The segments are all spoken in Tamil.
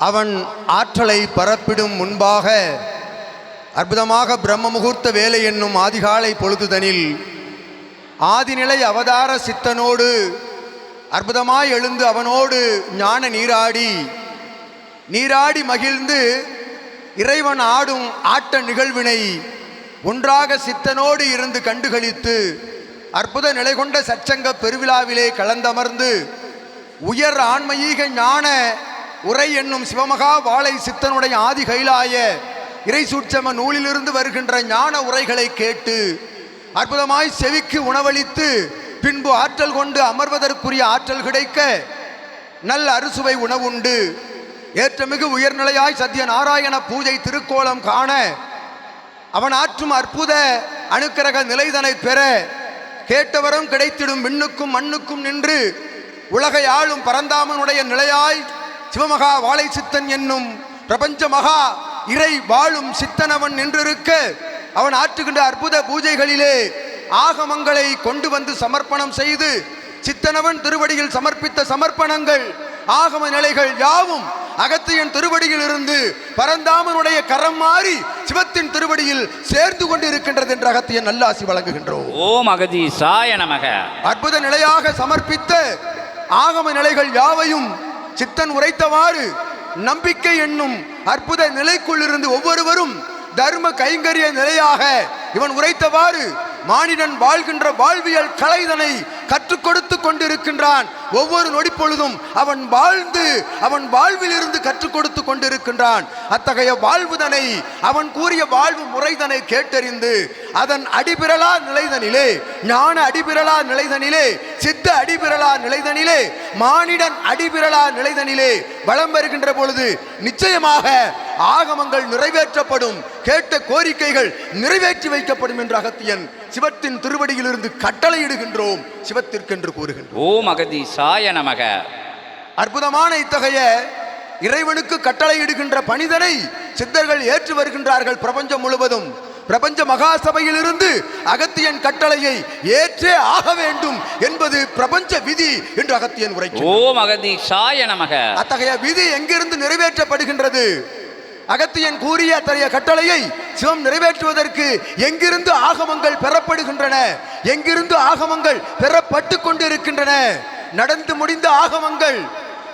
அவன் ஆற்றலை பரப்பிடும் முன்பாக அற்புதமாக பிரம்ம முகூர்த்த வேலை என்னும் ஆதிகாலை பொழுதுதனில் ஆதிநிலை அவதார சித்தனோடு அற்புதமாய் எழுந்து அவனோடு ஞான நீராடி மகிழ்ந்து இறைவன் ஆடும் ஆட்ட நிகழ்வினை ஒன்றாக சித்தனோடு இருந்து கண்டுகளித்து அற்புத நிலை கொண்ட சச்சங்க பெருவிழாவிலே கலந்தமர்ந்து உயர் ஆன்மீக ஞான உரை என்னும் சிவமகா வாழை சித்தனுடைய ஆதி கைலாய இறை சூட்சம நூலிலிருந்து வருகின்ற ஞான உரைகளை கேட்டு அற்புதமாய் செவிக்கு உணவளித்து பின்பு ஆற்றல் கொண்டு அமர்வதற்குரிய ஆற்றல் கிடைக்க நல்ல அறுசுவை உணவுண்டு ஏற்றமிகு உயர்நிலையாய் சத்திய நாராயண பூஜை திருக்கோலம் காண அவன் ஆற்றும் அற்புத அணுக்கரக நிலைதனை பெற கேட்டவரும் கிடைத்திடும் விண்ணுக்கும் மண்ணுக்கும் நின்று உலகை ஆளும் பரந்தாமனுடைய நிலையாய் சிவமகா வாழை சித்தன் என்னும் பிரபஞ்ச மகா இறை வாழும் சித்தனவன் நின்றிருக்க அவன் ஆற்றுகின்ற அற்புத பூஜைகளிலே ஆகமங்களை கொண்டு வந்து சமர்ப்பணம் செய்து சித்தனவன் திருவடியில் சமர்ப்பித்த சமர்ப்பணங்கள் ஆகம நிலைகள் யாவும் அகத்தியன் திருவடியில் இருந்து பரந்தாமனுடைய கரம் மாறி சிவத்தின் திருவடியில் சேர்ந்து கொண்டு இருக்கின்றது என்று அகத்தியன் நல்லாசி வழங்குகின்றோம். ஓம் அகதீசாய நமக. அற்புத நிலையாக சமர்ப்பித்த ஆகம நிலைகள் யாவையும் சித்தன் உரைத்தவாறு நம்பிக்கை என்னும் அற்புத நிலைக்குள் இருந்து ஒவ்வொருவரும் தர்ம கைங்கரிய நிலையாக இவன் உரைத்தவாறு மானிடன் வாழ்கின்ற வாழ்வியல் கலைதனை கற்றுக் கொடுத்து கொண்டிருக்கின்றான். ஒவ்வொரு நொடி பொழுதும் அவன் வாழ்ந்து அவன் வாழ்வில் இருந்து கற்றுக் கொடுத்து கொண்டிருக்கின்றான். அத்தகைய வாழ்வுதனை அவன் கூறிய வாழ்வு முறைதனை கேட்டறிந்து அதன் அடிபிரலா நிலைதனிலே ஞான அடிபிரலா நிலைதனிலே சித்த அடிபிரலா நிலைதனிலே மானிடன் அடிபிரலா நிலைதனிலே வலம் வருகின்ற பொழுது நிச்சயமாக ஆகமங்கள் நிறைவேற்றப்படும், கேட்ட கோரிக்கைகள் நிறைவேற்றி வைக்கப்படும் என்று அகத்தியன் சிவத்தின் திருவடியிலிருந்து கட்டளையிடுகின்றோம், சிவத்திற்கென்று கூறுகின்றோம். ஓம் அகதீசாய நமக. அற்புதமான இத்தகைய இறைவனுக்கு கட்டளையிடுகின்ற பணிதனை சித்தர்கள் ஏற்று வருகின்றார்கள். பிரபஞ்சம் முழுவதும் பிரபஞ்ச மகாசபையிலிருந்து அகத்தியன் கட்டளையை ஏற்றே ஆக வேண்டும் என்பது பிரபஞ்ச விதி என்று அகத்தியன் உரைக்கிறார். ஓம் அகதீசாய நமக. அத்தகைய விதி எங்கிருந்து நிறைவேற்றப்படுகின்றது? அகத்தியன் கூறிய அத்தகைய கட்டளையை சிவம் நிறைவேற்றுவதற்கு எங்கிருந்து ஆகமங்கள் பெறப்படுகின்றன, எங்கிருந்து ஆகமங்கள் பெறப்பட்டு கொண்டிருக்கின்றன? நடந்து முடிந்த ஆகமங்கள்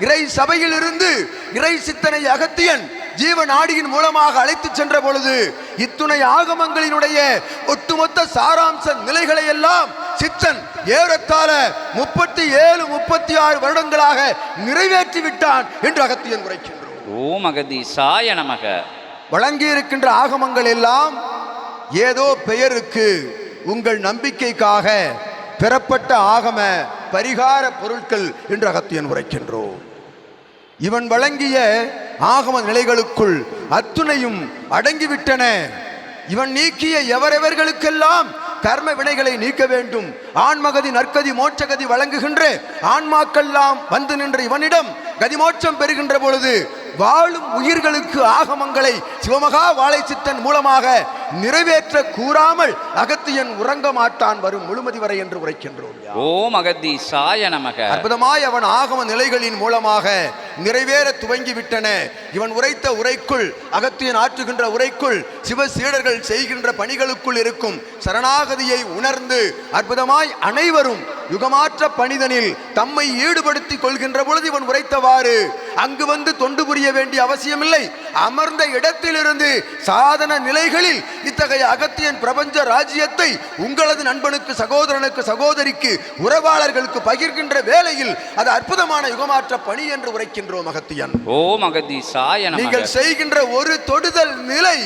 இறை சபையில் இருந்து இறை சித்தனை அகத்தியன் ஜீவ நாடியின் மூலமாக அழைத்து சென்ற பொழுது இத்துணை ஆகமங்களினுடைய ஒட்டுமொத்த சாராம்ச நிலைகளை எல்லாம் சித்தன் ஏறத்தாழ 37-36 வருடங்களாக நிறைவேற்றி விட்டான் என்று அகத்தியன் உரைக்கின்றான். ஓம் அகதீசாய நமக. வழங்கி இருக்கின்ற ஆகமங்கள் எல்லாம் ஏதோ பெயருக்கு உங்கள் நம்பிக்கைக்காக பெறப்பட்ட ஆகம பரிகார பொருட்கள் என்று அகத்தியன் உரைக்கின்றோம். இவன் வழங்கிய ஆகம நிலைகளுக்குள் அத்துணையும் அடங்கிவிட்டன. இவன் நீக்கிய எவரெவர்களுக்கெல்லாம் கர்ம வினைகளை நீக்க வேண்டும், ஆன்மகதி நற்கதி மோட்சகதி வழங்குகின்ற ஆன்மாக்கெல்லாம் வந்து நின்ற இவனிடம் கதிமோட்சம் பெறுகின்ற பொழுது வாழும் உயிர்களுக்கு ஆகமங்களை சிவமகா வாழை சித்தன் மூலமாக நிறைவேற்ற கூறாமல் அகத்தியன் உறங்க மாட்டான் வரும் முழுமதி வரை என்று உரைக்கின்றோம். ஓம் அகதீசாய நமக. அற்புதமாய் அவன் ஆகம நிலைகளின் மூலமாக நிறைவேற துவங்கிவிட்டன. இவன் உரைத்த உரைக்குள் அகத்தியன் ஆற்றுகின்ற உரைக்குள் சிவ சீடர்கள் செய்கின்ற பணிகளுக்குள் இருக்கும் சரணாகதியை உணர்ந்து அற்புதமாய் அனைவரும் யுகமாற்ற பணிதனில் தம்மை ஈடுபடுத்திக் கொள்கின்ற பொழுது இவன் உரைத்தவாறு அங்கு வந்து தொண்டு புரிய வேண்டிய அவசியமில்லை. அமர்ந்த இடத்திலிருந்து சாதன நிலைகளில் இத்தகைய அகத்தியன் பிரபஞ்ச ராஜ்யத்தை உங்களது நண்பனுக்கு, சகோதரனுக்கு, சகோதரிக்கு, உறவாளர்களுக்கு பகிர்கின்ற வேளையில் அது அற்புதமான யுகமாற்ற பணி என்று உரைக்கின்றோம் அகத்தியன். ஓம் அகதீசாய நமக. நீங்கள் செய்கின்ற ஒரு தொடுதல் நிலை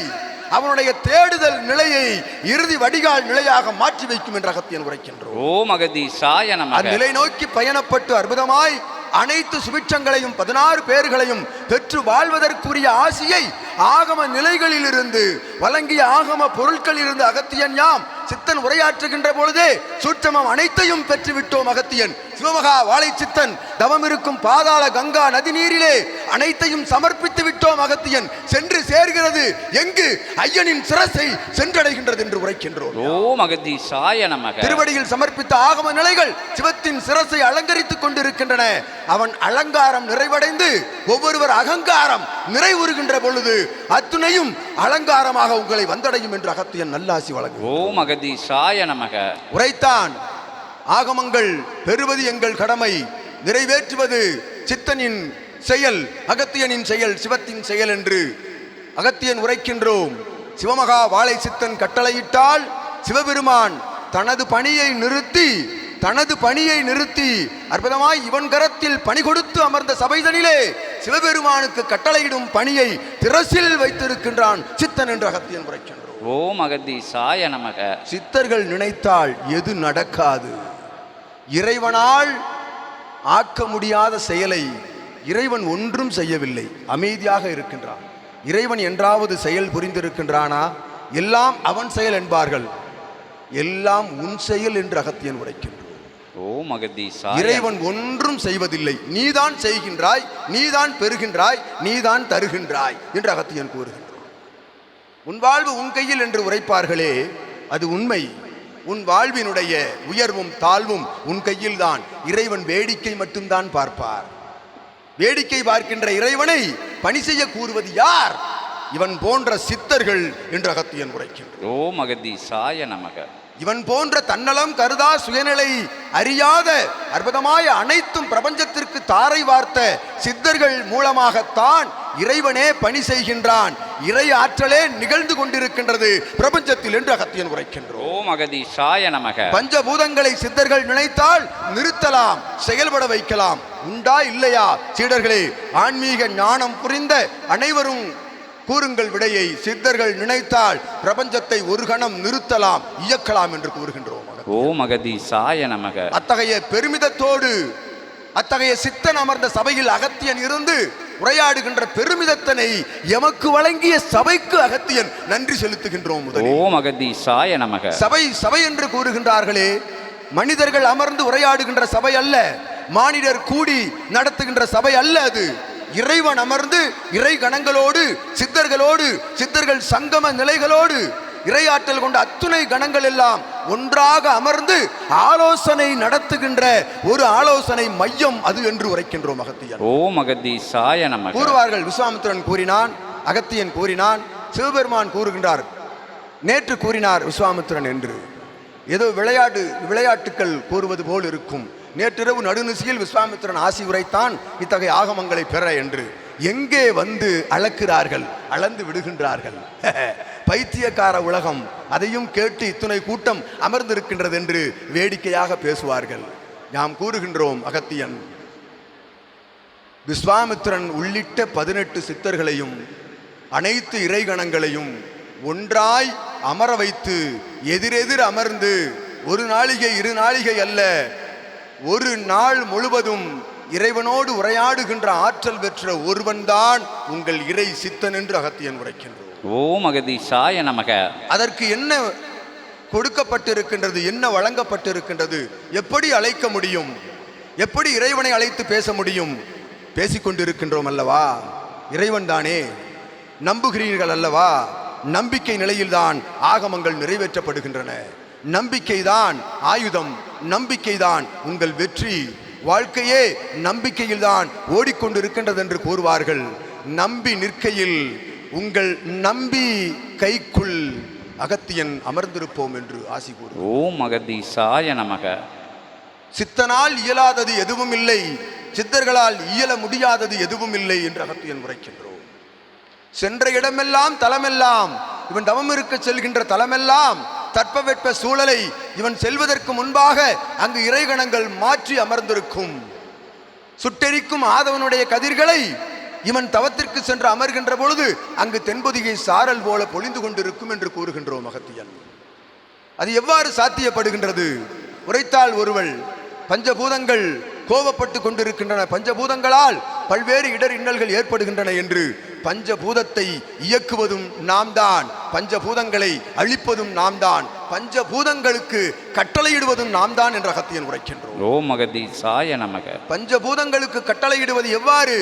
அவனுடைய தேடுதல் நிலையை இறுதி வடிகால் நிலையாக மாற்றி வைக்கும் என்று அகத்தியன் உரைக்கின்றோம். ஓம் அகதீசாய நமக. அந்நிலை நோக்கி பயணப்பட்டு அற்புதமாய் அனைத்து சுபிட்சங்களையும் 16 பேர்களையும் பெற்று வாழ்வதற்குரிய ஆசியை ஆகம நிலைகளில் இருந்து வழங்கிய ஆகம பொருட்களில் இருந்து அகத்தியன் யாம் சித்தன் உரையாற்றுகின்ற பொழுதே சூட்சமம் அனைத்தையும் பெற்று விட்டோம் அகத்தியன். சிவமகா வாழை சித்தன் தவம் இருக்கும் பாதாள கங்கா நதி நீரிலே அனைத்தையும் சமர்ப்பித்து விட்டோம் அகத்தியன். சென்று சேர்கிறது எங்கு? ஐயனின் சிரசை சென்றடைகின்றது என்று உரைக்கின்றோம். ஓம் அகதீசாய நமக. திருவடியில் சமர்ப்பித்த ஆகம நிலைகள் சிவத்தின் சிரசை அலங்கரித்துக் கொண்டிருக்கின்றன. அவன் அலங்காரம் நிறைவடைந்து ஒவ்வொருவர் அகங்காரம் நிறைவுறுகின்ற பொழுது அத்துணையும் அலங்காரமாக உங்களை வந்தடையும் என்று அகத்தியன் நல்லாசி வழங்கும். ஓம் அகதீசாய நமக. உரைத்தான், ஆகமங்கள் பெறுவது எங்கள் கடமை, நிறைவேற்றுவது சித்தனின் செயல், அகத்தியனின் செயல், சிவத்தின் செயல் என்று அகத்தியன் உரைக்கின்றோம். சிவமகா வாழை சித்தன் கட்டளையிட்டால் சிவபெருமான் தனது பணியை நிறுத்தி அற்புதமாய் இவன் கரத்தில் பணி கொடுத்து அமர்ந்த சபைதனிலே சிவபெருமானுக்கு கட்டளையிடும் பணியை திரசில் வைத்திருக்கின்றான் சித்தன் என்று அகத்தியன் உரைக்கின்றோம். ஓம் அகதீசாய நமக. சித்தர்கள் நினைத்தால் எது நடக்காது. இறைவனால் ஆக்க முடியாத செயலை இறைவன் ஒன்றும் செய்யவில்லை, அமைதியாக இருக்கின்றான். இறைவன் என்றாவது செயல் புரிந்திருக்கின்றானா? எல்லாம் அவன் செயல் என்பார்கள், எல்லாம் உன் செயல் என்று அகத்தியன் உரைக்கின்றான். ஓம் அகதீசாய. இறைவன் ஒன்றும் செய்வதில்லை, நீதான் செய்கின்றாய், நீதான் பெறுகின்றாய், நீதான் தருகின்றாய் என்று அகத்தியன் கூறுகின்றான். உன் வாழ்வு உன் கையில் என்று உரைப்பார்களே, அது உண்மை. உன் வாழ்வினுடைய உயர்வும் தாழ்வும் உன் கையில் தான். இறைவன் வேடிக்கை மட்டும்தான் பார்ப்பார். வேடிக்கை பார்க்கின்ற இறைவனை பணி செய்ய கூறுவது யார்? இவன் போன்ற சித்தர்கள் என்று அகத்தியன் உரைக்கின்றான். ஓம் அகதீசாய நமக. இவன் போன்ற தன்னலம் கருதா சுயநிலை அறியாத அற்புதமாய அனைத்தும் பிரபஞ்சத்திற்கு தாரை வார்த்த சித்தர்கள் மூலமாகத்தான் இறைவனே பணி செய்கின்றான். இறை ஆற்றலே நிகழ்ந்து கொண்டிருக்கின்றது பிரபஞ்சத்தில் என்று அகத்தியன் உரைக்கின்றோம். ஓம் அகதீசாய நமக. பஞ்சபூதங்களை சித்தர்கள் நினைத்தால் நிறுத்தலாம், செயல்பட வைக்கலாம். உண்டா இல்லையா சீடர்களே? ஆன்மீக ஞானம் புரிந்த அனைவரும் கூறுங்கள் விடையை. சித்தர்கள் நினைத்தால் பிரபஞ்சத்தை ஒரு கணம் நிறுத்தலாம், இயக்கலாம் என்று கூறுகின்றோம். ஓம் அகதீசாய நமக. அத்தகைய பெருமிதத்தோடு அத்தகைய சித்தன் அமர்ந்த சபையில் அகத்தியன் இருந்து உரையாடுகின்ற பெருமிதத்தனை எமக்கு வழங்கிய சபைக்கு அகத்தியன் நன்றி செலுத்துகின்றோம். ஓம் அகதீசாய நமக. சபை என்று கூறுகின்றார்களே, மனிதர்கள் அமர்ந்து உரையாடுகின்ற சபை அல்ல, மானிடர் கூடி நடத்துகின்ற சபை அல்ல. அது இறைவன் அமர்ந்து இறை கணங்களோடு சித்தர்களோடு சித்தர்கள் சங்கம நிலைகளோடு இறையாற்றல் கொண்ட அத்துணை கணங்கள் எல்லாம் ஒன்றாக அமர்ந்து ஆலோசனை நடத்துகின்ற ஒரு ஆலோசனை மையம் அது என்று உரைக்கின்றோம் அகத்தியன். ஓம் அகதீசாய நமக. கூறுவார்கள், விஸ்வாமித்திரன் கூறினான், அகத்தியன் கூறினான், சிவபெருமான் கூறுகின்றார், நேற்று கூறினார் விஸ்வாமித்திரன் என்று. ஏதோ விளையாட்டுக்கள் கூறுவது போல் இருக்கும். நேற்றிரவு நடுநிசியில் விஸ்வாமித்திரன் ஆசி உரைத்தான் இத்தகைய ஆகமங்களை பெற என்று. எங்கே வந்து அளக்கிறார்கள், அளந்து விடுகின்றார்கள். பைத்தியக்கார உலகம், அதையும் கேட்டு இத்துணை கூட்டம் அமர்ந்திருக்கின்றது என்று வேடிக்கையாக பேசுவார்கள். நாம் கூறுகின்றோம், அகத்தியன் விஸ்வாமித்திரன் உள்ளிட்ட 18 சித்தர்களையும் அனைத்து இறைகணங்களையும் ஒன்றாய் அமர வைத்து எதிரெதிர் அமர்ந்து ஒரு நாளிகை 2 நாளிகை அல்ல, ஒரு நாள் முழுவதும் இறைவனோடு உரையாடுகின்ற ஆற்றல் பெற்ற ஒருவன்தான் உங்கள் இறை சித்தன் என்று அகத்தியன் உரைக்கின்றோம். ஓம் அகதீசாய நமக. அதற்கு என்ன கொடுக்கப்பட்டிருக்கின்றது, என்ன வழங்கப்பட்டிருக்கின்றது? எப்படி அழைக்க முடியும்? எப்படி இறைவனை அழைத்து பேச முடியும்? பேசிக்கொண்டிருக்கின்றோம் அல்லவா, இறைவன் தானே. நம்புகிறீர்கள் அல்லவா, நம்பிக்கை நிலையில்தான் ஆகமங்கள் நிறைவேற்றப்படுகின்றன. நம்பிக்கைதான் ஆயுதம், நம்பிக்கைதான் உங்கள் வெற்றி. வாழ்க்கையே நம்பிக்கையில்தான் ஓடிக்கொண்டிருக்கின்றது என்று கூறுவார்கள். நம்பி நிற்கையில் உங்கள் நம்பி கைக்குள் அகத்தியன் அமர்ந்திருப்போம் என்று ஆசி கூறு. ஓம் அகதீசாய நமக. சித்தனால் இயலாதது எதுவும் இல்லை, சித்தர்களால் இயல முடியாதது எதுவும் இல்லை என்று அகத்தியன் உரைக்கின்றோம். சென்ற இடமெல்லாம் தலமெல்லாம், இவன் தவம் இருக்க செல்கின்ற தலமெல்லாம் தட்பவெட்ப சூழலை இவன் செல்வதற்கு முன்பாக அங்கு இறைகணங்கள் மாற்றி அமர்ந்திருக்கும். சுட்டெரிக்கும் ஆதவனுடைய கதிர்களை இவன் தவத்திற்கு சென்று அமர்கின்ற பொழுது அங்கு தென்பொதிகை சாரல் போல பொழிந்து கொண்டிருக்கும் என்று கூறுகின்றோம் அகத்தியன். அது எவ்வாறு சாத்தியப்படுகின்றது? உரைத்தால் ஒருவள், பஞ்சபூதங்கள் கோபப்பட்டு கொண்டிருக்கின்றன, பஞ்சபூதங்களால் பல்வேறு இடர் இன்னல்கள் ஏற்படுகின்றன என்று. பஞ்சபூதத்தை இயக்குவதும் நாம் தான், பஞ்சபூதங்களை அழிப்பதும் நாம் தான். பஞ்சபூதங்களுக்கு கட்டளையிடுவதும் நாம் தான் என்ற அகத்தியன் உரைக்கின்றோம். ஓம் அகதீசாய நமக. பஞ்சபூதங்களுக்கு கட்டளையிடுவது எவ்வாறு?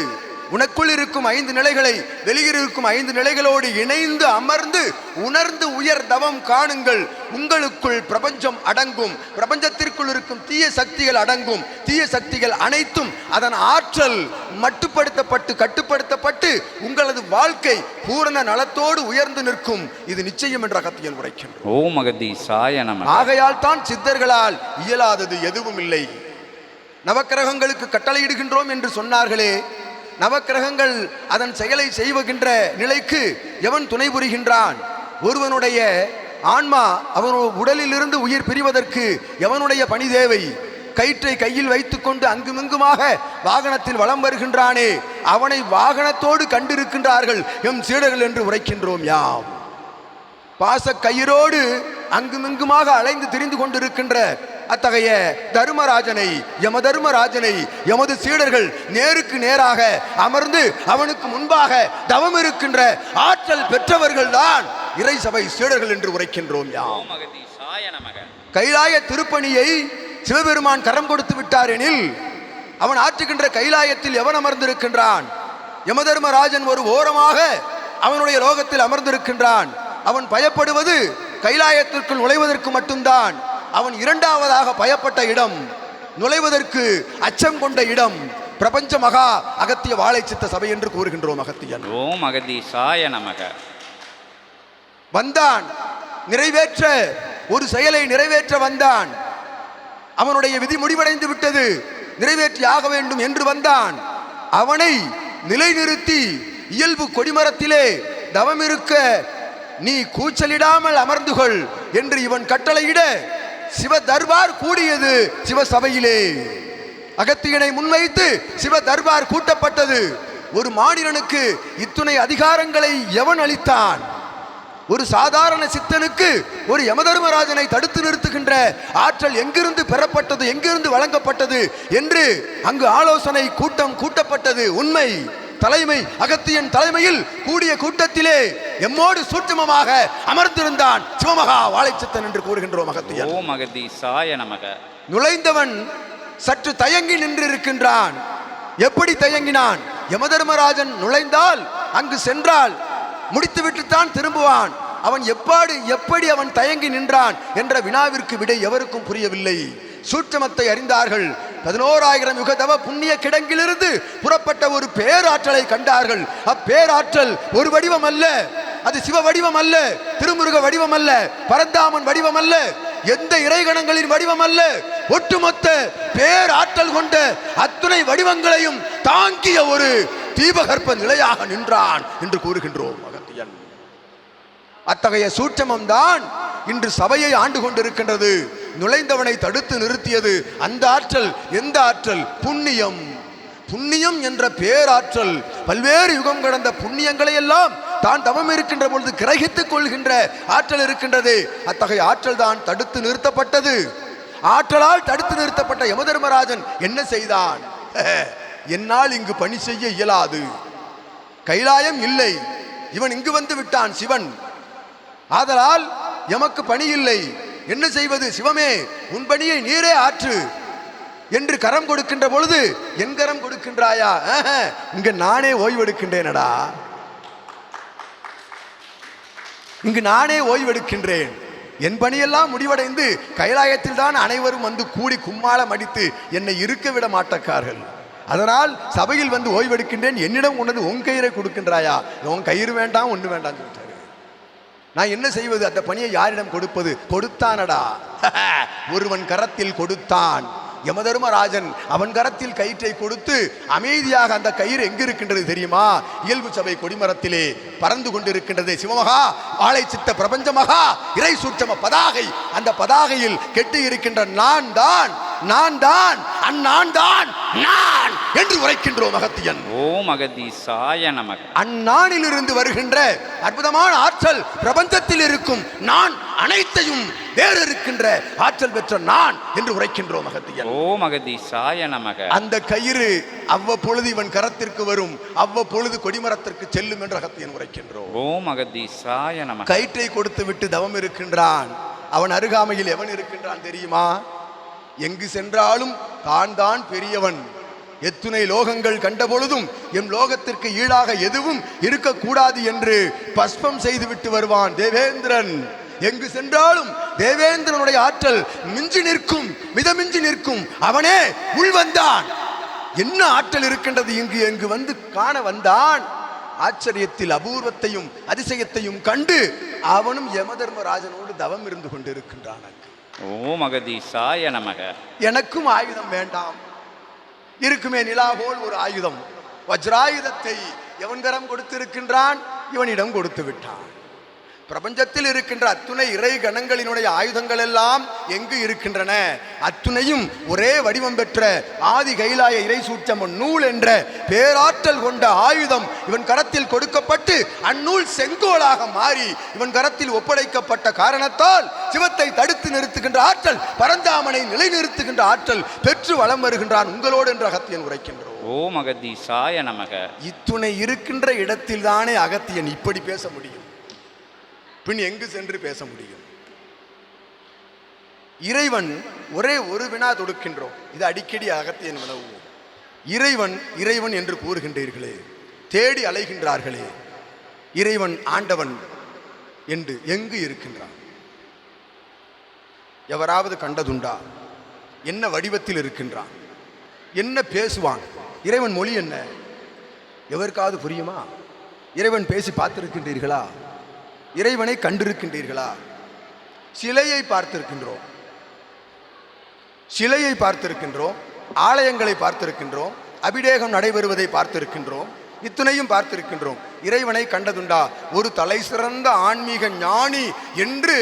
உனக்குள் இருக்கும் 5 நிலைகளை வெளியில் இருக்கும் 5 நிலைகளோடு இணைந்து அமர்ந்து உணர்ந்து உயர் தவம் காணுங்கள். உங்களுக்குள் பிரபஞ்சம் அடங்கும். பிரபஞ்சத்திற்குள் இருக்கும் தீய சக்திகள் அடங்கும். தீய சக்திகள் அனைத்தும் அதன் ஆற்றல் மட்டுப்படுத்தப்பட்டு கட்டுப்படுத்தப்பட்டு உங்களது வாழ்க்கை பூரண நலத்தோடு உயர்ந்து நிற்கும். இது நிச்சயம் என்ற அகத்தியன் உரைக்கின்றோம். ஓம் அகதீசாய நமக. ஆகையால் தான் சித்தர்களால் இயலாதது எதுவும் இல்லை. நவக்கிரகங்களுக்கு கட்டளையிடுகின்றோம் என்று சொன்னார்களே, நவக்கிரகங்கள் அதன் செயலை செய்வகின்ற நிலைக்கு எவன் துணை புரிகின்றான்? ஒருவனுடைய ஆன்மா அவன் உடலிலிருந்து உயிர் பிரிவதற்கு எவனுடைய பணி தேவை? கயிற்றை கையில் வைத்துக்கொண்டு அங்குமிங்குமாக வாகனத்தில் வலம் வருகின்றானே, அவனை வாகனத்தோடு கண்டிருக்கின்றார்கள் எம் சீடர்கள் என்று உரைக்கின்றோம் யாம். பாச கயிறோடு அங்குமிங்குமாக அலைந்து திரிந்து கொண்டிருக்கின்ற அத்தகைய தர்மராஜனை, யமதர்மராஜனை எமது சீடர்கள் நேருக்கு நேராக அமர்ந்து அவனுக்கு முன்பாக தவம் இருக்கின்ற ஆற்றல் பெற்றவர்கள் தான் இறை சபை சீடர்கள் என்று உரைக்கின்றோம் யாம். கைலாய திருப்பணியை சிவபெருமான் கரம் கொடுத்து விட்டார் எனில் அவன் ஆற்றுகின்ற கைலாயத்தில் எவன் அமர்ந்திருக்கின்றான்? யமதர்மராஜன் ஒரு ஓரமாக அவனுடைய லோகத்தில் அமர்ந்திருக்கின்றான். அவன் பயப்படுவது கைலாயத்திற்குள் நுழைவதற்கு மட்டும்தான். அவன் இரண்டாவதாக பயப்பட்ட இடம், நுழைவதற்கு அச்சம் கொண்ட இடம் பிரபஞ்ச மகா அகத்திய வாழைச்சித்த சபை என்று கூறுகின்றோம். அகத்தியன் ஓம் அகதீசாய நமக. வந்தான், நிறைவேற்ற ஒரு செயலை நிறைவேற்ற வந்தான். அவனுடைய விதி முடிவடைந்து விட்டது, நிறைவேற்றி ஆக வேண்டும் என்று வந்தான். அவனை நிலைநிறுத்தி இயல்பு கொடிமரத்திலே தவம் இருக்க நீ கூச்சலிடாமல் அமர்ந்துகொள் என்று இவன் கட்டளையிட சிவ தர்பார் கூடியது. சிவ சபையிலே அகத்தியனை முன்வைத்து சிவ தர்பார் கூட்டப்பட்டது. ஒரு மாநிலனுக்கு இத்துணை அதிகாரங்களை எவன் அளித்தான்? ஒரு சாதாரண சித்தனுக்கு ஒரு யமதர்மராஜனை தடுத்து நிறுத்துகின்ற ஆற்றல் எங்கிருந்து பெறப்பட்டது, எங்கிருந்து வழங்கப்பட்டது என்று அங்கு ஆலோசனை கூட்டம் கூட்டப்பட்டது. உண்மை. தலைமை அகத்தியன் தலைமையில் கூடிய கூட்டத்திலே எம்மோடு சூட்சுமமாக அமர்ந்திருந்தான் சிவமகா வாழைச்சித்தன் என்று கூறுகின்றோம். அகத்தியன் ஓம் அகதீசாய நமக. நுழைந்தவன் சற்று தயங்கி நின்றிருக்கின்றான். எப்படி தயங்கினான்? யமதர்மராஜன் நுழைந்தால் அங்கு சென்றால் முடித்துவிட்டுத்தான் திரும்புவான். அவன் எப்படி அவன் தயங்கி நின்றான் என்ற வினாவிற்கு விடை எவருக்கும் புரியவில்லை. சூட்சமத்தை அறிந்தார்கள். 11,000 யுக தவ புண்ணிய கிடங்கிலிருந்து புறப்பட்ட ஒரு பேராற்றலை கண்டார்கள். அப்பேராற்றல் ஒரு வடிவம் அல்ல, அது சிவ வடிவம் அல்ல, திருமுருக வடிவம் அல்ல, பரந்தாமன் வடிவம் அல்ல, எந்த இறைகணங்களின் வடிவம் அல்ல. ஒட்டுமொத்த பேராற்றல் கொண்ட அத்துணை வடிவங்களையும் தாங்கிய ஒரு தீபகற்ப நிலையாக நின்றான் என்று கூறுகின்றோம். அகத்தியன் அத்தகைய சூட்சமம் தான் இன்று சபையை ஆண்டு கொண்டிருக்கின்றது. நுழைந்தவனை தடுத்து நிறுத்தியது அந்த ஆற்றல். எந்த ஆற்றல்? புண்ணியம். புண்ணியம் என்ற பேராற்றல் பல்வேறு யுகம் கடந்த புண்ணியங்களை எல்லாம் தான் தவம் இருக்கின்ற பொழுது கிரகித்துக் கொள்கின்ற ஆற்றல் இருக்கின்றது. அத்தகைய ஆற்றல் தான் தடுத்து நிறுத்தப்பட்டது. ஆற்றலால் தடுத்து நிறுத்தப்பட்ட யமதர்மராஜன் என்ன செய்தான்? என்னால் இங்கு பணி செய்ய இயலாது, கைலாயம் இல்லை, இவன் இங்கு வந்து விட்டான் சிவன், ஆதலால் எமக்கு பணி இல்லை, என்ன செய்வது? சிவமே, உன் பணியை நீரே ஆற்று என்று கரம் கொடுக்கின்ற பொழுது, என் கரம் கொடுக்கின்றாயா? இங்கு நானே ஓய்வெடுக்கின்றேனடா, இங்கு நானே ஓய்வெடுக்கின்றேன். என் பணியெல்லாம் முடிவடைந்து கைலாயத்தில் தான் அனைவரும் வந்து கூடி கும்மாளம் அடித்து என்னை இருக்க விட மாட்டக்கார்கள். அதனால் சபையில் வந்து ஓய்வெடுக்கின்றேன். என்னிடம் கொண்டது உன் கயிறை கொடுக்கின்றாயா? உன் கயிறு வேண்டாம், ஒன்று வேண்டாம் சொல்லிட்டாரு. நான் என்ன செய்வது? அந்த பணியை யாரிடம் கொடுப்பது? கொடுத்தானடா, ஒருவன் கரத்தில் கொடுத்தான். யமதர்மராஜன் அவன் கரத்தில் கயிற்றை கொடுத்து அமைதியாக, அந்த கயிறு எங்கு இருக்கின்றது தெரியுமா? இயல்பு சபை கொடிமரத்திலே பறந்து கொண்டிருக்கின்றது. சிவமகா வாழைச்சித்த பிரபஞ்சமகா இறை சூட்சம பதாகை. அந்த பதாகையில் கெட்டி இருக்கின்ற நான் தான், நான் தான், அந்நான் தான் நான் என்று உரைக்கின்றோம். அகத்தியன் ஓம் அகதீசாய நமக. அந்நானில் இருந்து வருகின்ற அற்புதமான ஆற்றல் பிரபஞ்சத்தில் இருக்கும் நான் அனைத்தையும் வேறு இருக்கின்ற ஆற்றல் பெற்ற நான் என்று உரைக்கின்றோம். அகத்தியன் ஓம் அகதீசாய நமக. அந்த கயிறு அவ்வப்பொழுது இவன் கரத்திற்கு வரும், அவ்வப்பொழுது கொடிமரத்திற்கு செல்லும் என்று அகத்தியன் உரைக்கின்றோம். ஓம் அகதீசாய நமக. கயிற்றை கொடுத்து விட்டு தவம் இருக்கின்றான். அவன் அருகாமையில் எவன் இருக்கின்றான் தெரியுமா? எங்கு சென்றாலும் தான் தான் பெரியவன். எத்துணை லோகங்கள் கண்ட பொழுதும் எம் லோகத்திற்கு ஈடாக எதுவும் இருக்கக்கூடாது என்று பஸ்பம் செய்துவிட்டு வருவான் தேவேந்திரன். எங்கு சென்றாலும் தேவேந்திரனுடைய ஆற்றல் மிஞ்சி நிற்கும், மிதமிஞ்சி நிற்கும். அவனே உள் வந்தான். என்ன ஆற்றல் இருக்கின்றது இங்கு எங்கு வந்து காண வந்தான். ஆச்சரியத்தில் அபூர்வத்தையும் அதிசயத்தையும் கண்டு அவனும் யமதர்மராஜனோடு தவம் இருந்து கொண்டிருக்கின்றான். ஓம் அகதீசாய நமக. எனக்கும் ஆயுதம் வேண்டாம், இருக்குமே நிலா போல் ஒரு ஆயுதம். வஜ்ராயுதத்தை எவன் கரம் கொடுத்திருக்கின்றான்? இவனிடம் கொடுத்து விட்டான். பிரபஞ்சத்தில் இருக்கின்ற அத்துணை இறை கணங்களினுடைய ஆயுதங்கள் எல்லாம் எங்கு இருக்கின்றன? அத்துணையும் ஒரே வடிவம் பெற்ற ஆதி கைலாய இறை சூட்சம நூல் என்ற பேராற்றல் கொண்ட ஆயுதம் இவன் கரத்தில் கொடுக்கப்பட்டு அந்நூல் செங்கோலாக மாறி இவன் கரத்தில் ஒப்படைக்கப்பட்ட காரணத்தால் சிவத்தை தடுத்து நிறுத்துகின்ற ஆற்றல், பரந்தாமனை நிலைநிறுத்துகின்ற ஆற்றல் பெற்று வலம் வருகின்றான் உங்களோடு என்று அகத்தியன் உரைக்கின்றோம். ஓம் அகதீசாய நமக. இத்துணை இருக்கின்ற இடத்தில் தானே அகத்தியன் இப்படி பேச முடியும். பின் எங்கு சென்று பேச முடியும்? இறைவன் ஒரே ஒரு வினா தொடுக்கின்றோம். இது அடிக்கடி அகத்தியன் வினவுவோம். இறைவன் இறைவன் என்று கூறுகின்றீர்களே, தேடி அலைகின்றார்களே, இறைவன் ஆண்டவன் என்று எங்கு இருக்கின்றான்? எவராவது கண்டதுண்டா? என்ன வடிவத்தில் இருக்கின்றான்? என்ன பேசுவான்? இறைவன் மொழி என்ன? எவருக்காவது புரியுமா? இறைவன் பேசி பார்த்திருக்கின்றீர்களா? இறைவனை கண்டிருக்கின்றீர்களா? சிலையை பார்த்திருக்கின்றோம், சிலையை பார்த்திருக்கின்றோம், ஆலயங்களை பார்த்திருக்கின்றோம், அபிடேகம் நடைபெறுவதை பார்த்திருக்கின்றோம், இத்துணையும் பார்த்திருக்கின்றோம். இறைவனை கண்டதுண்டா? ஒரு தலை சிறந்த ஆன்மீக ஞானி என்று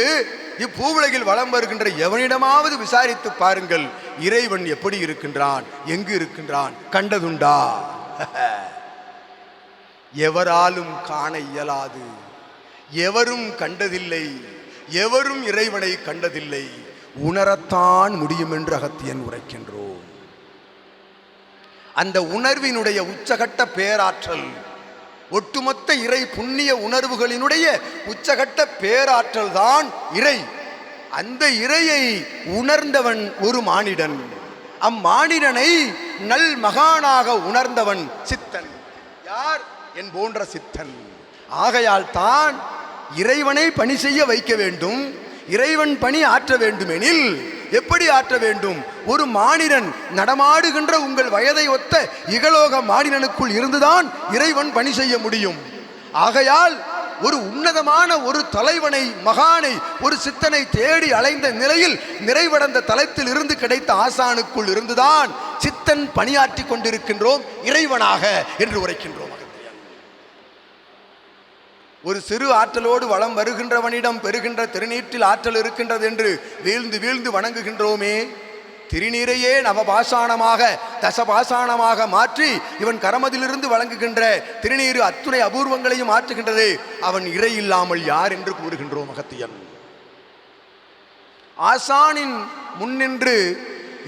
இப்பூவுலகில் வலம் வருகின்ற எவனிடமாவது விசாரித்து பாருங்கள், இறைவன் எப்படி இருக்கின்றான், எங்கு இருக்கின்றான், கண்டதுண்டா? எவராலும் காண இயலாது, எவரும் கண்டதில்லை, எவரும் இறைவனை கண்டதில்லை, உணரத்தான் முடியும் என்று அகத்தியன் உரைக்கின்றோம். அந்த உணர்வினுடைய உச்சகட்ட பேராற்றல், ஒட்டுமொத்த இறை புண்ணிய உணர்வுகளினுடைய உச்சகட்ட பேராற்றல் தான் இறை. அந்த இறையை உணர்ந்தவன் ஒரு மானிடன். அம்மானிடனை நல் மகானாக உணர்ந்தவன் சித்தன். யார்? என் போன்ற சித்தன். ஆகையால் தான் இறைவனை பணி செய்ய வைக்க வேண்டும். இறைவன் பணி ஆற்ற வேண்டுமெனில் எப்படி ஆற்ற வேண்டும்? ஒரு மானிடன் நடமாடுகின்ற உங்கள் வயதை ஒத்த இகலோக மானிடனுக்குள் இருந்துதான் இறைவன் பணி செய்ய முடியும். ஆகையால் ஒரு உன்னதமான ஒரு தலைவனை, மகானை, ஒரு சித்தனை தேடி அலைந்த நிலையில் நிறைவடைந்த தலத்தில் இருந்து கிடைத்த ஆசானுக்குள் இருந்துதான் சித்தன் பணியாற்றி கொண்டிருக்கின்றோம் இறைவனாக என்று உரைக்கின்றோம். ஒரு சிறு ஆற்றலோடு வளம் வருகின்றவனிடம் பெறுகின்ற திருநீற்றில் ஆற்றல் இருக்கின்றது என்று வீழ்ந்து வீழ்ந்து வணங்குகின்றோமே. திருநீரையே நவபாசானமாக தசபாசானமாக மாற்றி இவன் கரமதிலிருந்து வழங்குகின்ற திருநீரு அத்துணை அபூர்வங்களையும் ஆற்றுகின்றது. அவன் இறை இல்லாமல் யார் என்று கூறுகின்றோம் அகத்தியன். ஆசானின் முன்னின்று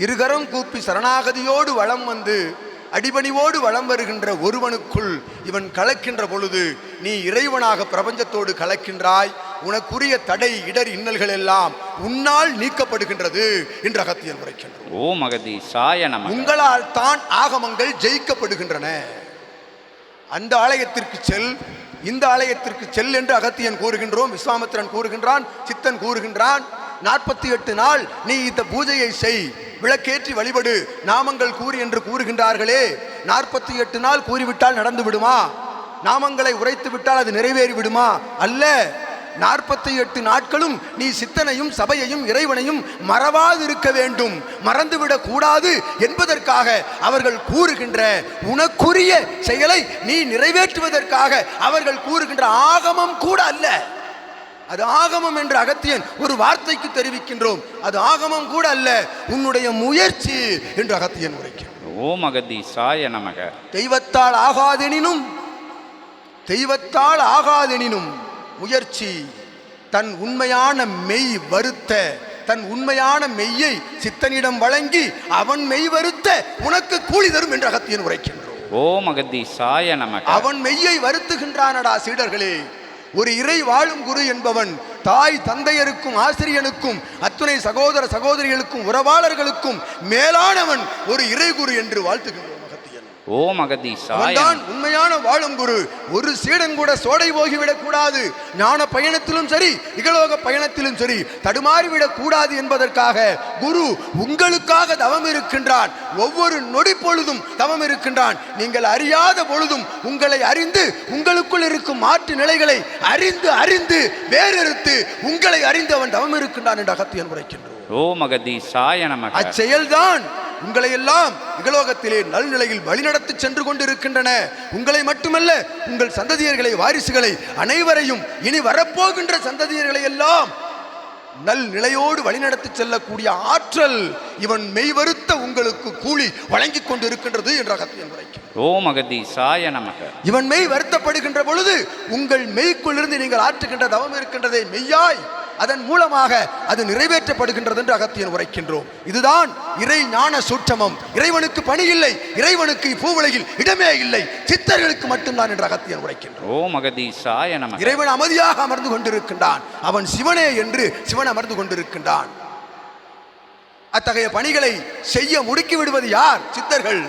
இருகரம் கூப்பி சரணாகதியோடு வளம் வந்து அடிபணிவோடு வளம் வருகின்ற ஒருவனுக்குள் இவன் கலக்கின்ற பொழுது நீ இறைவனாக பிரபஞ்சத்தோடு கலக்கின்றாய். உனக்குரிய தடை இடர் இன்னல்கள் எல்லாம் உன்னால் நீக்கப்படுகின்றது என்று அகத்தியன் உரைக்கின்றான். ஓம் அகதீசாய நமக. உங்களால் தான் ஆகமங்கள் ஜெயிக்கப்படுகின்றன. அந்த ஆலயத்திற்கு செல், இந்த ஆலயத்திற்கு செல் என்று அகத்தியன் கூறுகின்றோம், விஸ்வாமித்திரன் கூறுகின்றான், சித்தன் கூறுகின்றான். 48 நாள் நீ இந்த பூஜையை செய், விளக்கேற்றி வழிபடு, நாமங்கள் கூறி என்று கூறுகின்றார்களே. 48 நாள் கூறிவிட்டால் நடந்து விடுமா? நாமங்களை உரைத்து விட்டால் அது நிறைவேறி விடுமா? அல்ல. 48 நாட்களும் நீ சித்தனையும் சபையையும் இறைவனையும் மறவாது இருக்க வேண்டும், மறந்துவிடக் கூடாது என்பதற்காக அவர்கள் கூறுகின்ற உனக்குரிய செயலை நீ நிறைவேற்றுவதற்காக அவர்கள் கூறுகின்ற ஆகமம் கூட அல்ல. அது ஆகமம் என்று அகத்தியன் ஒரு வார்த்தைக்கு தெரிவிக்கின்றோம். அது ஆகமம் கூட அல்ல, உன்னுடைய முயற்சி என்று அகத்தியன் உரைக்கின்றான். ஓம் அகதீசாய நமக. தெய்வத்தால் ஆகாதெனினும், தெய்வத்தால் ஆகாதெனினும் முயற்சி தன் உண்மையான மெய் வருத்த, தன் உண்மையான மெய்யை சித்தனிடம் வழங்கி அவன் மெய் வருத்த உனக்கு கூலி தரும் என்று அகத்தியன் உரைக்கின்றோம். ஓம் அகதீசாய நமக. அவன் மெய்யை வருத்துகின்றானடா சீடர்களே. ஒரு இறை வாழும் குரு என்பவன் தாய் தந்தையருக்கும் ஆசிரியனுக்கும் அத்துணை சகோதர சகோதரிகளுக்கும் உறவாளர்களுக்கும் மேலானவன் ஒரு இறை குரு என்று வாழ்த்துகின்றோம். ஓம் அகதீசாய அவன்தான் உண்மையான வாழும் குரு. ஒரு சீடன் கூட சோடை போகிவிடக் கூடாது. ஞான பயணத்திலும் சரி, இகலோக பயணத்திலும் சரி தடுமாறிவிடக் கூடாது என்பதற்காக குரு உங்களுக்காக தவம் இருக்கின்றான். ஒவ்வொரு நொடி பொழுதும் தவம் இருக்கின்றான். நீங்கள் அறியாத பொழுதும் உங்களை அறிந்து உங்களுக்குள் இருக்கும் மாற்று நிலைகளை அறிந்து அறிந்து வேறறுத்து உங்களை அறிந்து அவன் தவம் இருக்கின்றான் என்று அகத்தியன் உரைக்கின்றோம். ஓம் அகதீசாய நமக. அச்செயல்தான் உங்களை எல்லாம் இகலோகத்திலே நல்நிலையில் வழிநடத்தி சென்று கொண்டிருக்கின்றன. உங்களை மட்டுமல்ல, உங்கள் சந்ததியர்களை, வாரிசுகளை, அனைவரையும், இனி வரப்போகின்ற சந்ததியர்களை எல்லாம் நல் நிலையோடு வழிநடத்தி செல்லக்கூடிய ஆற்றல் இவன் மெய்வருத்த உங்களுக்கு கூலி வழங்கி கொண்டிருக்கின்றது என்ற அகத்தியன் உரைக்கிறார். ஓம் அகதீசாய நமக. இவன் மெய் வருத்தப்படுகின்ற பொழுது உங்கள் மெய்க்குள்ளிருந்து நீங்கள் ஆற்றுகின்ற தவம் இருக்கின்றதே மெய்யாய் அதன் மூலமாக அது நிறைவேற்றப்படுகின்றது என்று அகத்தியன் உரைக்கின்றோம். இதுதான் இறை ஞான சூட்சமம். இறைவனுக்கு பணி இல்லை, இறைவனுக்கு பூவுலகில் இடமே இல்லை, சித்தர்களுக்கு மட்டும்தான் என்று அகத்தியன் உரைக்கின்றோம். ஓம் அகதீசாய நமக. இறைவன் அமைதியாக அமர்ந்து கொண்டிருக்கின்றான். அவன் சிவனே என்று சிவன் அமர்ந்து கொண்டிருக்கின்றான். அத்தகைய பணிகளை செய்ய முடுக்கி விடுவது யார்? சித்தர்கள்.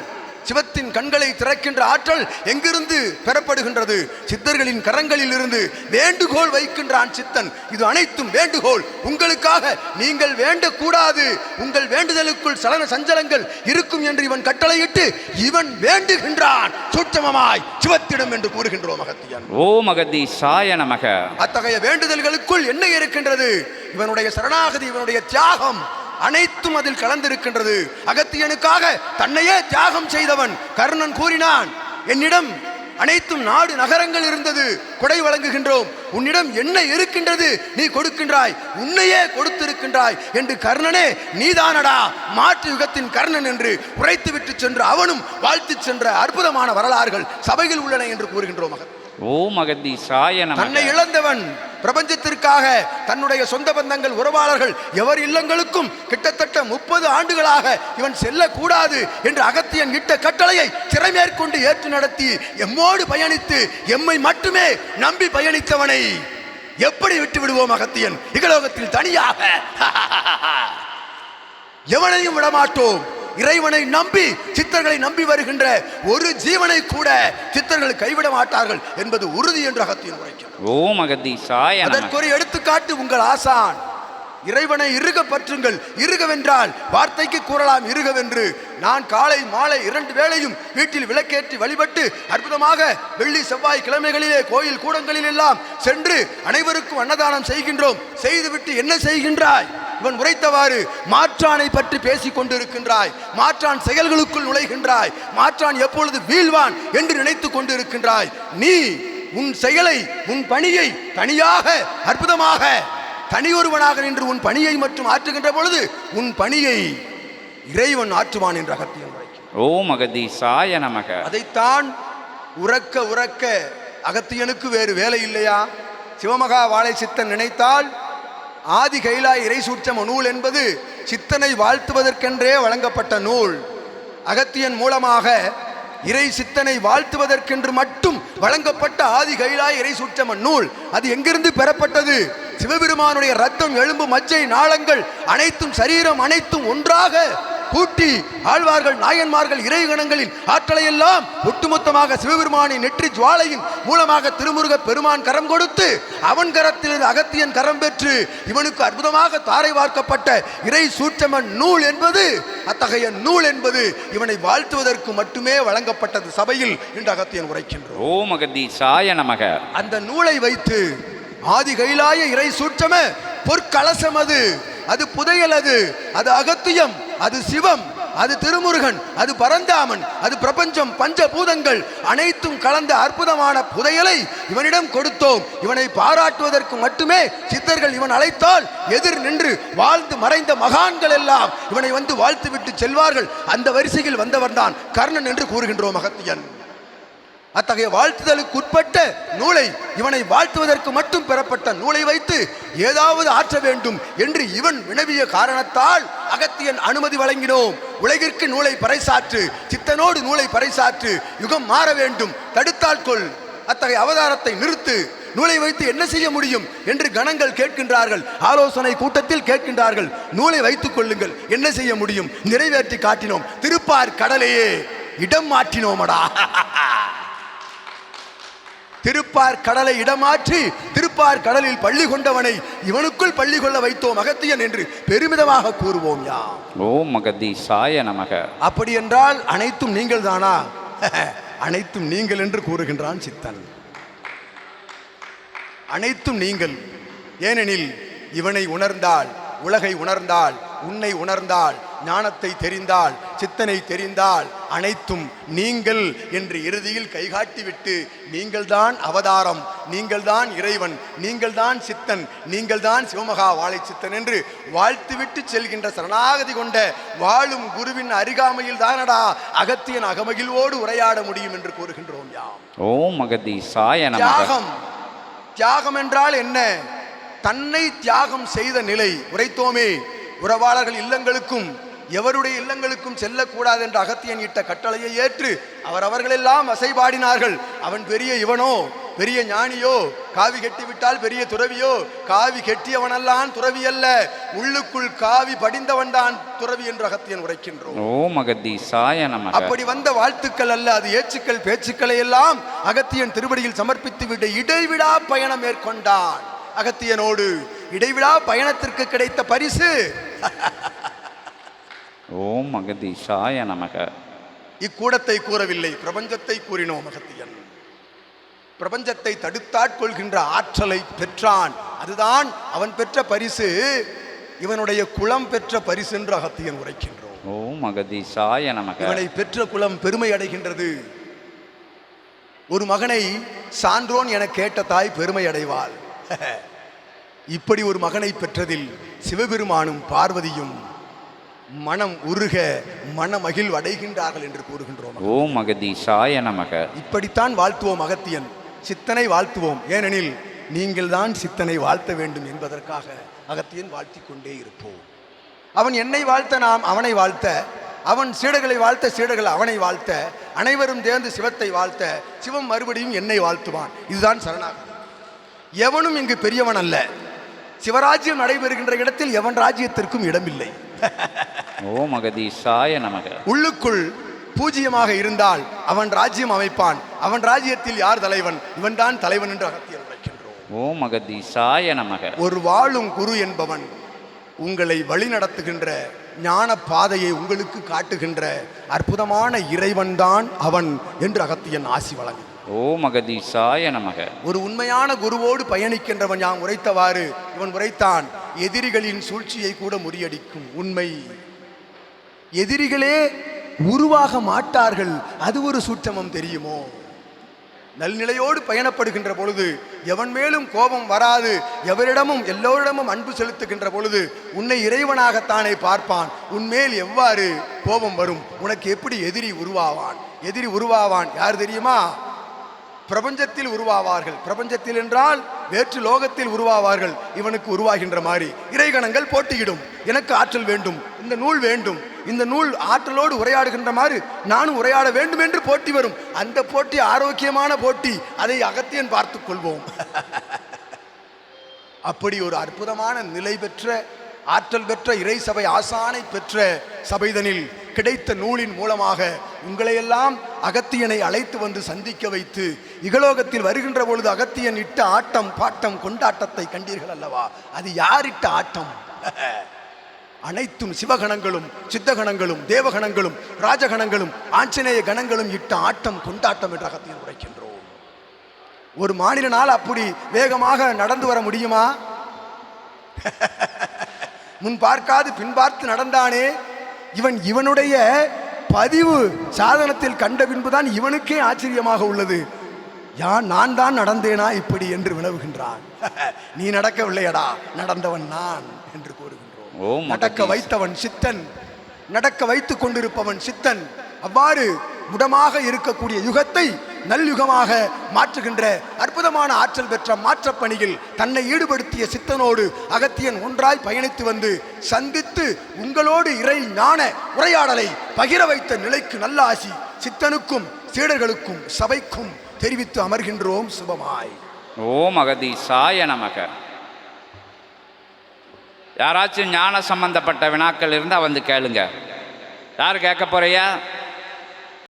சிவத்தின் கண்களை திறக்கின்ற ஆற்றல் எங்கிருந்து பெறப்படுகின்றது? சித்தர்களின் கரங்களில் இருந்து வேண்டுகோள் வைக்கின்றான் சித்தன். இது அனைத்தும் வேண்டுகோள். உங்களுக்காக நீங்கள் வேண்டக்கூடாது, உங்கள் வேண்டுதலுக்குள் சலன சஞ்சலங்கள் இருக்கும் என்று இவன் கட்டளையிட்டு இவன் வேண்டுகின்றான் சூட்சமமாய் சிவத்திடம் என்று கூறுகின்றோம் அகத்தியன். ஓம் அகதீசாய நமக. அத்தகைய வேண்டுதல்களுக்குள் என்ன இருக்கின்றது? இவனுடைய சரணாகதி, இவனுடைய தியாகம் அனைத்தும் அதில் கலந்திருக்கின்றது. அகத்தியனுக்காக தன்னையே தியாகம் செய்தவன் கர்ணன் கூறினான், என்னிடம் அனைத்தும் நாடு நகரங்கள் இருந்தது, கொடை வழங்குகின்றோம். உன்னிடம் என்ன இருக்கின்றது? நீ கொடுக்கின்றாய், உன்னையே கொடுத்திருக்கின்றாய் என்று கர்ணனே நீதானடா மாற்று யுகத்தின் கர்ணன் என்று உரைத்துவிட்டு சென்று அவனும் வாழ்த்து சென்ற அற்புதமான வரலாறுகள் சபையில் உள்ளன என்று கூறுகின்றோம். ஓம் அகதீசாய நமக. தன்னை இழந்தவன் பிரபஞ்சத்திற்காக தன்னுடைய சொந்த பந்தங்கள், உறவாளர்கள் எவர் இல்லங்களுக்கும் கிட்டத்தட்ட 30 ஆண்டுகளாக இவன் செல்லக்கூடாது என்று அகத்தியன் இட்ட கட்டளையை திறமேற்கொண்டு ஏற்று நடத்தி எம்மோடு பயணித்து எம்மை மட்டுமே நம்பி பயணித்தவனை எப்படி விட்டு விடுவோம்? அகத்தியன் இகலோகத்தில் தனியாக எவனையும் விடமாட்டோம். இறைவனை நம்பி சித்தர்களை நம்பி வருகின்ற ஒரு ஜீவனை கூட சித்தர்கள் கைவிட மாட்டார்கள் என்பது உறுதி என்று அகத்தியன் உரைக்கிறார். ஓம் அகதீசாய நமக. அதற்கு ஒரு எடுத்துக்காட்டு உங்கள் ஆசான். இறைவனை இறுக பற்றுங்கள். இறுகவென்றால் வார்த்தைக்கு கூறலாம் இறுகவென்று. நான் காலை மாலை 2 வேளையும் வீட்டில் விளக்கேற்றி வழிபட்டு அற்புதமாக வெள்ளி செவ்வாய் கிழமைகளிலே கோயில் கூடங்களில் எல்லாம் சென்று அனைவருக்கும் அன்னதானம் செய்கின்றோம். செய்துவிட்டு என்ன செய்கின்றாய்? இவன் உரைத்தவாறு மாற்றானை பற்றி பேசிக் கொண்டிருக்கின்றாய். மாற்றான் செயல்களுக்குள் நுழைகின்றாய். மாற்றான் எப்பொழுது வீழ்வான் என்று நினைத்து கொண்டிருக்கின்றாய். நீ உன் செயலை, உன் பணியை தனியாக அற்புதமாக தனியொருவனாக நின்று உன் பணியை மட்டும் ஆற்றுகின்ற பொழுது உன் பணியை இறைவன் ஆற்றுவான் என்று அகத்தியன் உரைக்கிறார். ஓம் அகதீசாய நமக. அதைத்தான் உறக்க உறக்க அகத்தியனுக்கு வேறு வேலை இல்லையா? சிவமகா வாழை சித்தன் நினைத்தால் ஆதி கைலாய இறை சூட்சம நூல் என்பது சித்தனை வாழ்த்துவதற்கென்றே வழங்கப்பட்ட நூல். அகத்தியன் மூலமாக இறை சித்தனை வாழ்த்துவதற்கென்று மட்டும் வழங்கப்பட்ட ஆதி கைலாய இறை சூட்சம நூல். அது எங்கிருந்து பெறப்பட்டது? சிவபெருமானுடைய ரத்தம், எலும்பு, மஜ்ஜை, நாளங்கள் அனைத்தும், சரீரம் அனைத்தும் ஒன்றாக கூட்டி ஆழ்வார்கள், நாயன்மார்கள், இறைகணங்களின் ஆற்றலை எல்லாம் ஒட்டுமொத்தமாக சிவபெருமானின் நெற்றி ஜுவாலையின் மூலமாக திருமுருக பெருமான் கரம் கொடுத்து அவன் கரத்தில் அகத்தியன் கரம் பெற்று இவனுக்கு அற்புதமாக தாரை வார்க்கப்பட்ட இறை சூட்சம நூல் என்பது, அத்தகைய நூல் என்பது இவனை வாழ்த்துவதற்கு மட்டுமே வழங்கப்பட்டது சபையில் என்று அகத்தியன் உரைக்கின்றோம். ஓம் அகதீசாய நமக. அந்த நூலை வைத்து ஆதி கைலாய இறை சூட்சம பொற்கலசம், அது புதையல், அது அகத்தியம், அது சிவம், அது திருமுருகன், அது பரந்தாமன், அது பிரபஞ்சம், பஞ்சபூதங்கள் அனைத்தும் கலந்த அற்புதமான புதையலை இவனிடம் கொடுத்தோம். இவனை பாராட்டுவதற்கு மட்டுமே சித்தர்கள் இவன் அழைத்தால் எதிர் நின்று வாழ்ந்து மறைந்த மகான்கள் எல்லாம் இவனை வந்து வாழ்த்து விட்டு செல்வார்கள். அந்த வரிசையில் வந்தவன் தான் கர்ணன் என்று கூறுகின்றோம் அகத்தியன். அத்தகைய வாழ்த்துதலுக்கு உட்பட்ட நூலை, இவனை வாழ்த்துவதற்கு மட்டும் பெறப்பட்ட நூலை வைத்து ஏதாவது ஆற்ற வேண்டும் என்று இவன் வினவிய காரணத்தால் அகத்தியன் அனுமதி வழங்கினோம். உலகிற்கு நூலை பறைசாற்று, சித்தனோடு நூலை பறைசாற்று, யுகம் மாற வேண்டும், தடுத்தால் கொள், அத்தகைய அவதாரத்தை நிறுத்து, நூலை வைத்து என்ன செய்ய முடியும் என்று கணங்கள் கேட்கின்றார்கள். ஆலோசனை கூட்டத்தில் கேட்கின்றார்கள். நூலை வைத்துக் கொள்ளுங்கள், என்ன செய்ய முடியும்? நிறைவேற்றி காட்டினோம். திருப்பார் கடலையே இடம் மாற்றினோமடா. திருப்பார் கடலை இடமாற்றி திருப்பார் கடலில் பள்ளி கொண்டவனை இவனுக்குள் பள்ளி கொள்ள வைத்தோம் அகத்தியன் என்று பெருமிதமாக கூறுவோம். யா ஓம் அகதீசாய நமக. அப்படி என்றால் அனைத்தும் நீங்கள் தானா? அனைத்தும் நீங்கள் என்று கூறுகின்றான் சித்தன். அனைத்தும் நீங்கள். ஏனெனில் இவனை உணர்ந்தால், உலகை உணர்ந்தால், உன்னை உணர்ந்தால், ஞானத்தை தெரிந்தால், சித்தனை தெரிந்தால் அனைத்தும் நீங்கள் என்று இறுதியில் கைகாட்டிவிட்டு நீங்கள்தான் அவதாரம், நீங்கள்தான் இறைவன், நீங்கள்தான் சித்தன், நீங்கள்தான் சிவமகா வாழை சித்தன் என்று வாழ்த்துவிட்டு செல்கின்ற சரணாகதி கொண்ட வாழும் குருவின் அருகாமையில் தானடா அகத்தியன் அகமகிழ்வோடு உரையாட முடியும் என்று கூறுகின்றோம். யாம் ஓம் அகதீசாய நமக. தியாகம். தியாகம் என்றால் என்ன? தன்னை தியாகம் செய்த நிலை. உரைத்தோமே, உறவாளர்கள் இல்லங்களுக்கும் எவருடைய இல்லங்களுக்கும் செல்லக்கூடாது என்ற அகத்தியன் இட்ட கட்டளையை ஏற்று அவர்களெல்லாம் வசைபாடினார்கள். அவன் பெரிய இவனோ, பெரிய ஞானியோ, காவி கெட்டிவிட்டால் பெரிய துறவியோ? காவி கெட்டியவனெல்லாம் துறவி அல்ல, உள்ளுக்குள் காவி படிந்தவன் தான் துறவி என்று அகத்தியன் உரைக்கின்றோம். ஓம் அகதீசாய நமக. அப்படி வந்த வாழ்த்துக்கள் அல்ல, அது ஏச்சுக்கள் பேச்சுக்களை எல்லாம் அகத்தியன் திருவடியில் சமர்ப்பித்து விட்டு இடைவிடா பயணம் மேற்கொண்டான். அகத்தியனோடு இடைவிடா பயணத்திற்கு கிடைத்த பரிசு ஓம் அகதீசாய நமக. இக்கூடத்தை கூறவில்லை, பிரபஞ்சத்தை கூறினோம். அகத்தியன் பிரபஞ்சத்தை தடுத்தாட்கொள்கின்ற ஆற்றலை பெற்றான். அதுதான் அவன் பெற்ற பரிசு. இவனுடைய குலம் பெற்ற பரிசு என்று அகத்தியன் உரைக்கின்றோம். ஓம் அகதீசாய நமக. இவனை பெற்ற குலம் பெருமை அடைகின்றது. ஒரு மகனை சான்றோன் என கேட்ட தாய் பெருமை அடைவாள். இப்படி ஒரு மகனை பெற்றதில் சிவபெருமானும் பார்வதியும் மனம் உருக மனமகிழ் அடைகின்றார்கள் என்று கூறுகின்றோம். ஓம் அகதீசாய நமக. இப்படித்தான் வாழ்த்துவோம் அகத்தியன். சித்தனை வாழ்த்துவோம். ஏனெனில் நீங்கள் தான் சித்தனை வாழ்த்த வேண்டும் என்பதற்காக அகத்தியன் வாழ்த்தி கொண்டே இருப்போம். அவன் என்னை வாழ்த்த நாம் அவனை வாழ்த்த, அவன் சீடர்களை வாழ்த்த சீடர்கள் அவனை வாழ்த்த, அனைவரும் தேர்ந்து சிவத்தை வாழ்த்த, சிவம் மறுபடியும் என்னை வாழ்த்துவான். இதுதான் சரணாகதி. எவனும் இங்கு பெரியவன் அல்ல. சிவராஜ்யம் நடைபெறுகின்ற இடத்தில் எவன் ராஜ்யத்திற்கும் இடமில்லை. ஓம் அகதீசாய நமக. உள்ளுக்குள் பூஜ்யமாக இருந்தால் அவன் ராஜ்யம் அமைப்பான். அவன் ராஜ்யத்தில் யார் தலைவன்? இவன் தான் தலைவன் என்று அகத்தியன் உரைக்கின்றோம். ஓம் அகதீசாய நமக. ஒரு வாழும் குரு என்பவன் உங்களை வழி நடத்துகின்ற ஞான பாதையை உங்களுக்கு காட்டுகின்ற அற்புதமான இறைவன்தான் அவன் என்று அகத்தியன் ஆசி வழங்கு. ஓம் அகதீசாய நமக. ஒரு உண்மையான குருவோடு பயணிக்கின்றவன் யாம் உரைத்தவாறு இவன் உரைத்தான். எதிரிகளின் சூழ்ச்சியை கூட முறியடிக்கும் உண்மை. எதிரிகளே உருவாக மாட்டார்கள். அது ஒரு சூட்சமம் தெரியுமோ? நல்நிலையோடு பயணப்படுகின்ற பொழுது எவன் மேலும் கோபம் வராது, எவரிடமும் எல்லோரிடமும் அன்பு செலுத்துகின்ற பொழுது உன்னை இறைவனாகத்தானே பார்ப்பான். உன்மேல் எவ்வாறு கோபம் வரும்? உனக்கு எப்படி எதிரி உருவாவான்? எதிரி உருவாவான் யார் தெரியுமா? பிரபஞ்சத்தில் உருவாவார்கள். பிரபஞ்சத்தில் என்றால் வேற்று லோகத்தில் உருவாவார்கள். இவனுக்கு உருவாகின்ற மாதிரி இறைகணங்கள் போட்டியிடும். எனக்கு ஆற்றல் வேண்டும், இந்த நூல் வேண்டும், இந்த நூல் ஆற்றலோடு உரையாடுகின்ற மாதிரி நானும் உரையாட வேண்டும் என்று போட்டி வரும். அந்த போட்டி ஆரோக்கியமான போட்டி. அதை அகத்தியன் பார்த்துக் கொள்வோம். அப்படி ஒரு அற்புதமான நிலை பெற்ற ஆற்றல் பெற்ற இறை சபை ஆசானை பெற்ற சபைதனில் கிடைத்த நூலின் மூலமாக உங்களையெல்லாம் அகத்தியனை அழைத்து வந்து சந்திக்க வைத்து இகலோகத்தில் வருகின்ற பொழுது அகத்தியன் இட்ட ஆட்டம் பாட்டம் கொண்டாட்டத்தை கண்டீர்கள் அல்லவா? அது யாரிட்ட ஆட்டம்? அனைத்தும் சிவகணங்களும் சித்தகணங்களும் தேவகணங்களும் ராஜகணங்களும் ஆஞ்சநேய கணங்களும் இட்ட ஆட்டம் கொண்டாட்டம் என்று அகத்தியன் உரைக்கின்றோம். ஒரு மாநிலனால் அப்படி வேகமாக நடந்து வர முடியுமா? முன் பார்க்காது பின் பார்த்து நடந்தானே இவனுடைய பதிவு சாதனத்தில் கண்ட பின்புதான் இவனுக்கே ஆச்சரியமாக உள்ளது. நான் தான் நடந்தேனா இப்படி என்று வினவுகின்றான். நீ நடக்கவில்லையடா, நடந்தவன் நான் என்று கூறுகின்றோம். நடக்க வைத்தவன் சித்தன், நடக்க வைத்துக் கொண்டிருப்பவன் சித்தன். அவ்வாறு முடமாக இருக்கக்கூடிய யுகத்தை நல்யுகமாக மாற்றுகின்ற அற்புதமான ஆற்றல் பெற்ற மாற்றப் பணியில் தன்னை ஈடுபடுத்திய சித்தனோடு அகத்தியன் ஒன்றாய் பயணித்து வந்து சந்தித்து உங்களோடு இறை ஞான உரையாடலை பகிர வைத்த நிலைக்கு நல்ல ஆசி சித்தனுக்கும் சீடர்களுக்கும் சபைக்கும் தெரிவித்து அமர்கின்றோம் சுபமாய். ஓம் அகதீசாய நமக. யாராச்சும் ஞான சம்பந்தப்பட்ட வினாக்கள் இருந்தால் வந்து கேளுங்க. யார் கேட்க போறியா?